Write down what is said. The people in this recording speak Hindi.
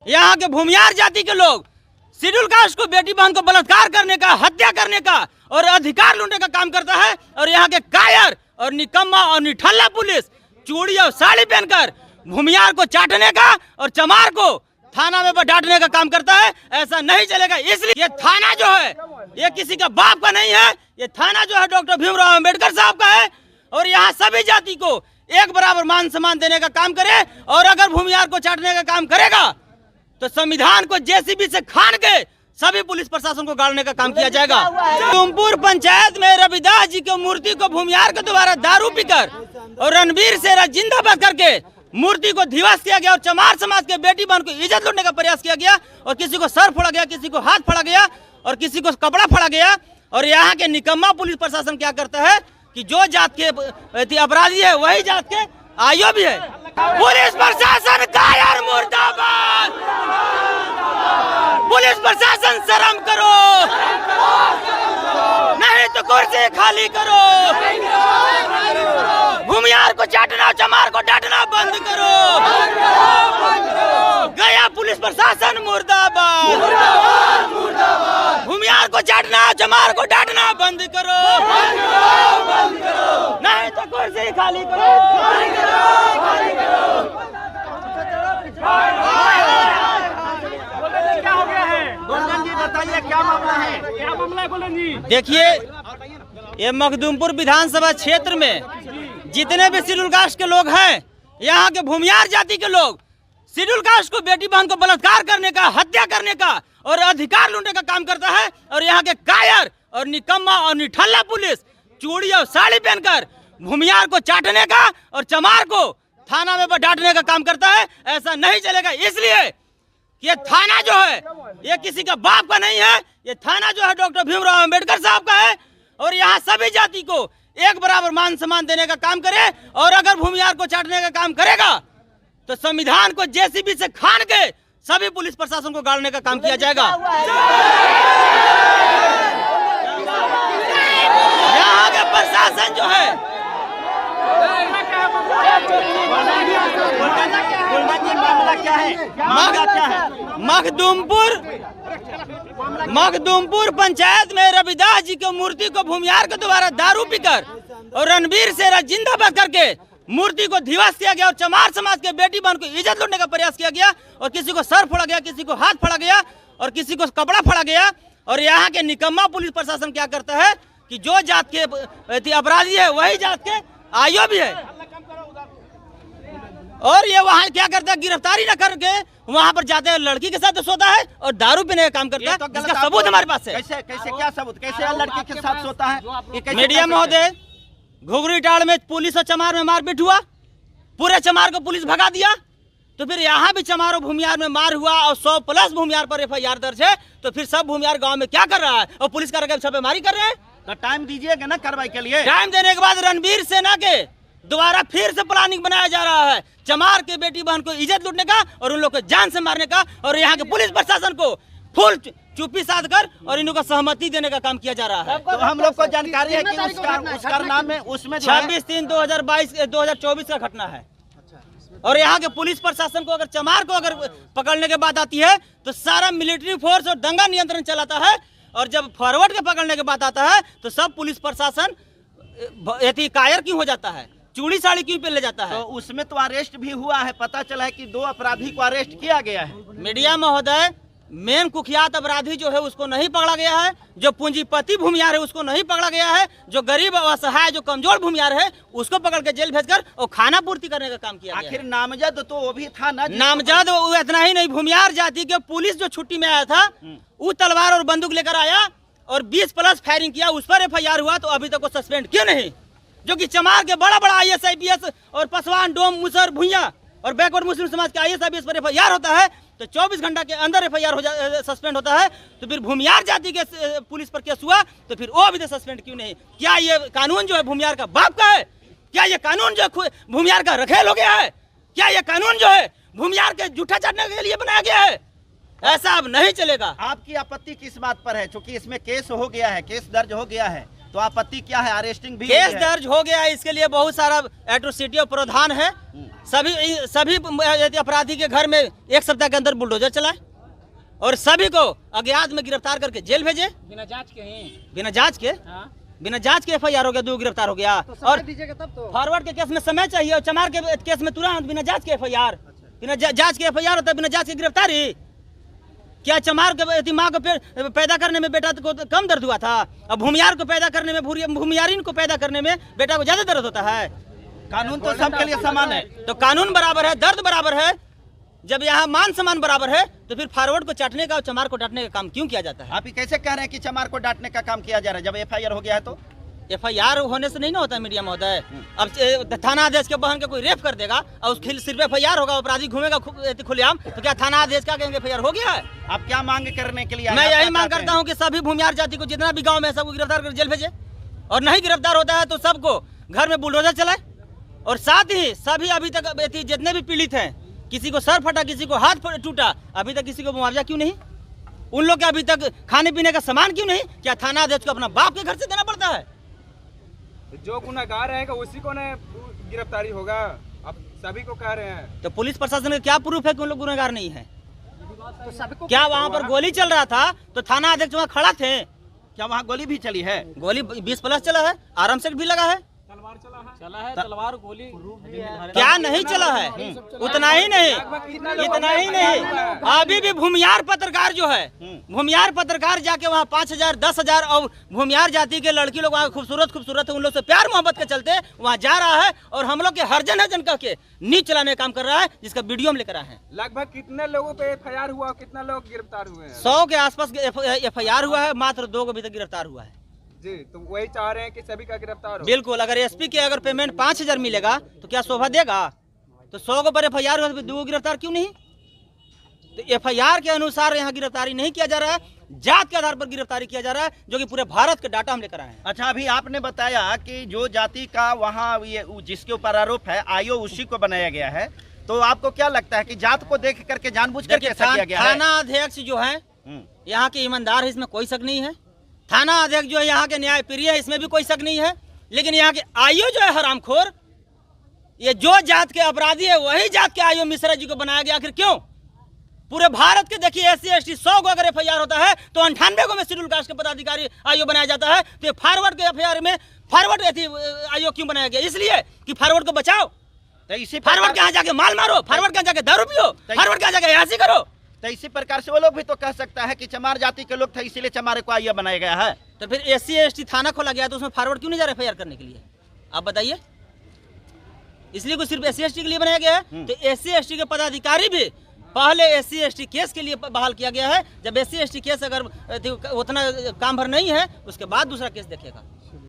यहाँ के भूमियार जाति के लोग शेड्यूल कास्ट को बेटी बहन को बलात्कार करने का, हत्या करने का और अधिकार लूटने का काम करता है। और यहाँ के कायर और निकम्मा और निठल्ला पुलिस चूड़ी और साड़ी पहनकर भूमियार को चाटने का और चमार को थाना में डांटने का काम करता है। ऐसा नहीं चलेगा। इसलिए ये थाना जो है ये किसी का बाप का नहीं है। ये थाना जो है डॉक्टर भीमराव अंबेडकर साहब का है। और यहाँ सभी जाति को एक बराबर मान सम्मान देने का काम करे। और अगर भूमियार को चाटने का काम करेगा तो संविधान को जेसीबी से खान के सभी पुलिस प्रशासन को गाड़ने का काम किया जाएगा। मखदूमपुर पंचायत में रविदास जी की मूर्ति को भूमियार के द्वारा दारू पीकर और रणवीर सेरा जिंदाबाद करके मूर्ति को ध्वस्त किया गया और चमार समाज के बेटी बहन को इज्जत लूटने का प्रयास किया गया। और किसी को सर फोड़ा गया, किसी को हाथ फाड़ा गया और किसी को कपड़ा फाड़ा गया। और यहाँ के निकम्मा पुलिस प्रशासन क्या करता है कि जो जात के अपराधी है वही जात के आयो भी है। पुलिस प्रशासन कायर मुर्दाबाद। पुलिस प्रशासन शर्म करो, नहीं तो कुर्सी खाली करो। भूमियार को चाटना, चमार को डांटना बंद करो। गया पुलिस प्रशासन मुर्दाबाद। भूमियार को चाटना, चमार को डांटना बंद करो, नहीं तो कुर्सी खाली करो। क्या हो गया है गोल्डन जी, बताइए क्या मामला है? क्या मामला है गोल्डन जी? देखिए, ये मखदूमपुर विधानसभा क्षेत्र में जितने भी शेड्यूल कास्ट के लोग हैं, यहाँ के भूमियार जाति के लोग शेड्यूल कास्ट को बेटी बहन को बलात्कार करने का, हत्या करने का और अधिकार लूटने का काम करता है। और यहाँ के कायर और निकम्मा और निठल्ला पुलिस चूड़ी और साड़ी पहनकर भूमियार को चाटने का और चमार को थाना में डांटने का काम करता है। ऐसा नहीं चलेगा। इसलिए ये थाना जो है ये किसी का बाप का नहीं है। ये थाना जो है डॉक्टर भीमराव अंबेडकर साहब का है। और यहाँ सभी जाति को एक बराबर मान सम्मान देने का काम करे। और अगर भूमियार को चाटने का काम करेगा तो संविधान को जेसीबी से खान के सभी पुलिस प्रशासन को गाड़ने का काम किया जाएगा। यहाँ के प्रशासन जो है मामला क्या है? मामला क्या है? मखदूमपुर पंचायत में रविदास जी की मूर्ति को भूमियार के द्वारा दारू पीकर और रणवीर सेरा जिंदाबाद करके मूर्ति को ध्वस्त किया गया और चमार समाज के बेटी बहन को इज्जत लूटने का प्रयास किया गया। और किसी को सर फोड़ा गया, किसी को हाथ फाड़ा गया और किसी को कपड़ा फाड़ा गया। और यहाँ के निकम्मा पुलिस प्रशासन क्या करता है कि जो जात के अपराधी है वही जात के आयो भी है। और ये वहाँ क्या करता है, गिरफ्तारी न करके वहाँ पर जाते हैं, लड़की के साथ सोता है और दारू पीने का काम करता है। तो इसका सबूत हमारे पास है। कैसे क्या सबूत? कैसे लड़की के साथ सोता है? मीडिया महोदय, घुघरी टाड़ में पुलिस और चमार में मारपीट हुआ, पूरे चमार को पुलिस भगा दिया। तो फिर यहाँ भी चमार और भूमियार में मार हुआ और 100+ भूमियार पर FIR दर्ज है। तो फिर सब भूमियार गांव में क्या कर रहा है और पुलिस का छापेमारी कर रहे हैं। तो टाइम दीजिएगा ना कार्रवाई के लिए? टाइम देने के बाद रणवीर सेना के दोबारा फिर से प्लानिंग बनाया जा रहा है चमार के बेटी बहन को इज्जत लूटने का और उन लोग को जान से मारने का। और यहाँ के पुलिस प्रशासन को फुल चुप्पी साध कर और इन लोगों को सहमति देने का काम किया जा रहा है। तो हम लोग को जानकारी है कि उसका नाम है, उसमें 26/3/2024 का घटना है। और यहाँ के पुलिस प्रशासन को अगर चमार को अगर पकड़ने के बाद आती है तो सारा मिलिट्री फोर्स और दंगा नियंत्रण चलाता है। और जब फॉरवर्ड के पकड़ने के बाद आता है तो सब पुलिस प्रशासन कायर क्यों हो जाता है, चूड़ी साड़ी क्यों पे ले जाता है। तो उसमें तो अरेस्ट भी हुआ है, पता चला है कि 2 अपराधी को अरेस्ट किया गया है। मीडिया महोदय, मेन कुख्यात अपराधी जो है उसको नहीं पकड़ा गया है। जो पूंजीपति भूमियार है उसको नहीं पकड़ा गया है। जो गरीब असहाय जो कमजोर भूमियार है उसको पकड़ के जेल भेजकर और खाना पूर्ति करने का काम किया। आखिर नामजद तो वो भी था ना? नामजद वो इतना ही नहीं, भूमियार जाति के पुलिस जो छुट्टी में आया था वो तलवार और बंदूक लेकर आया और 20+ फायरिंग किया, उस पर FIR हुआ। तो अभी तक वो सस्पेंड क्यों नहीं? जो कि चमार के बड़ा बड़ा IAS IPS और पसवान, डोम, मुसर, भुइया और बैकवर्ड मुस्लिम समाज के IAS IPS पर FIR होता है तो 24 घंटा के अंदर FIR सस्पेंड होता है। तो फिर भूमियार जाति के पुलिस पर केस हुआ तो फिर वो अभी तक सस्पेंड क्यों नहीं? क्या ये कानून जो है भूमियार का बाप का है? क्या ये कानून जो है भूमियार का रखेल हो गया है? क्या ये कानून जो है भूमियार के जूठा चाटने के लिए बनाया गया है? ऐसा अब नहीं चलेगा। आपकी आपत्ति किस बात पर है? क्योंकि इसमें केस हो गया है, केस दर्ज हो गया है, तो आपत्ति क्या है? अरेस्टिंग भी केस हुई है। दर्ज हो गया है, इसके लिए बहुत सारा एट्रोसिटी और प्रावधान है। सभी अपराधी के घर में एक सप्ताह के अंदर बुलडोजर चलाए और सभी को अज्ञात में गिरफ्तार करके जेल भेजे बिना जांच के ही। बिना जांच के। बिना जांच के FIR हो गया, 2 गिरफ्तार हो गया। तो और दीजिएगा तब तो। फॉरवर्ड के केस में समय चाहिए और चमार के केस में तुरंत बिना जांच के FIR। बिना जांच के FIR होता है, बिना जांच की गिरफ्तारी। क्या चमार के माँ को पैदा करने में बेटा को कम दर्द हुआ था? अब भूमियार को पैदा करने में, भूमियारिन को पैदा करने में बेटा को ज्यादा दर्द होता है? कानून तो सबके लिए समान है। तो कानून बराबर है, दर्द बराबर है। जब यहाँ मान सम्मान बराबर है तो फिर फॉरवर्ड को चाटने का और चमार को डांटने का काम क्यों किया जाता है? आप ही कैसे कह रहे हैं कि चमार को डांटने का काम किया जा रहा है जब FIR हो गया है? तो FIR होने से नहीं ना होता है मीडिया महोदय। अब थाना आदेश के बहन के कोई रेप कर देगा और उस सिर्फ FIR होगा, अपराधी घूमेगा खुलेआम, तो क्या थाना आदेश क्या कहेंगे FIR हो गया है? आप क्या मांग करने के लिए आए? मैं आप यही क्या मांग चाहते करता हैं? हूँ कि सभी भूमियार जाति को जितना भी गांव में है सबको गिरफ्तार कर जेल भेजे, और नहीं गिरफ्तार होता है तो सबको घर में बुलडोजर चलाए। और साथ ही सभी अभी तक जितने भी पीड़ित हैं, किसी को सर फटा, किसी को हाथ टूटा, अभी तक किसी को मुआवजा क्यों नहीं? उन लोग के अभी तक खाने पीने का सामान क्यों नहीं? क्या थाना अध्यक्ष को अपना बाप के घर से देना पड़ता है? जो गुनाहगार रहेगा उसी को न गिरफ्तारी होगा। अब सभी को कह रहे हैं। तो पुलिस प्रशासन का क्या प्रूफ है कि उन लोग गुनहगार नहीं है? तो सबको क्या वहाँ पर गोली चल रहा था तो थाना अध्यक्ष वहाँ खड़ा थे? क्या वहाँ गोली भी चली है? गोली 20+ चला है, आराम से भी लगा है। तलवार गोली क्या नहीं चला है? उतना ही नहीं, इतना ही नहीं, अभी भी भूमियार पत्रकार जो है, भूमियार पत्रकार जाके वहाँ 5,000 10,000 और भूमियार जाति के लड़की लोग वहाँ खूबसूरत है, उन लोग से प्यार मोहब्बत के चलते वहाँ जा रहा है और हम लोग के हरजन हरजन कह के नीच चलाने का काम कर रहा है, जिसका वीडियो हम लेकर आए हैं। लगभग कितने लोगों पे FIR हुआ, कितना लोग गिरफ्तार हुए हैं? 100 के आसपास FIR हुआ है, मात्र 2 को अभी तक गिरफ्तार हुआ है। जी, तो वही चाह रहे हैं कि सभी का गिरफ्तार हो। बिल्कुल, अगर SP के अगर पेमेंट 5,000 मिलेगा तो क्या शोभा देगा? तो 100 के पर FIR हुआ तो 2 गिरफ्तार क्यों नहीं? तो FIR के अनुसार यहाँ गिरफ्तारी नहीं किया जा रहा है, जात के आधार पर गिरफ्तारी किया जा रहा है, जो कि पूरे भारत के डाटा हम लेकर आए हैं। अच्छा, अभी आपने बताया कि जो जाति का वहाँ ये जिसके ऊपर आरोप है आयो उसी को बनाया गया है, तो आपको क्या लगता है कि जात को देख करके जानबूझ करके ऐसा किया गया है? थाना अध्यक्ष जो है यहाँ के ईमानदार है, इसमें कोई शक नहीं है। थाना अध्यक्ष जो है यहाँ के न्याय प्रिय है, इसमें भी कोई शक नहीं है। लेकिन यहाँ के आयो जो है हरामखोर, ये जो जात के अपराधी है वही जात के आयो मिश्रा जी को बनाया गया। आखिर क्यों? पूरे भारत के देखिए SC ST 100 को अगर FIR होता है तो 98 को में शेड्यूल कास्ट के पदाधिकारी आयोग बनाया जाता है। तो फॉरवर्ड के FIR में फॉरवर्ड आयोग क्यों बनाया गया? इसलिए कि फॉरवर्ड को बचाओ। तो इसी फॉरवर्ड के यहाँ जाके माल मारो, फॉरवर्ड के यहाँ जाके दारू पियो, फॉरवर्ड के यहाँ जाके ऐसी करो। तो इसी प्रकार से वो लोग भी तो कह सकता है कि चमार जाति के लोग थे इसीलिए चमारे को आइया बनाया गया है। तो फिर SC ST थाना खोला गया तो उसमें फॉरवर्ड क्यों नहीं जा रहा FIR करने के लिए? आप बताइए। इसलिए कोई सिर्फ SC ST के लिए बनाया गया है? तो SC ST के पदाधिकारी भी पहले SC ST केस के लिए बहाल किया गया है। जब SC ST केस अगर उतना काम भर नहीं है उसके बाद दूसरा केस देखेगा।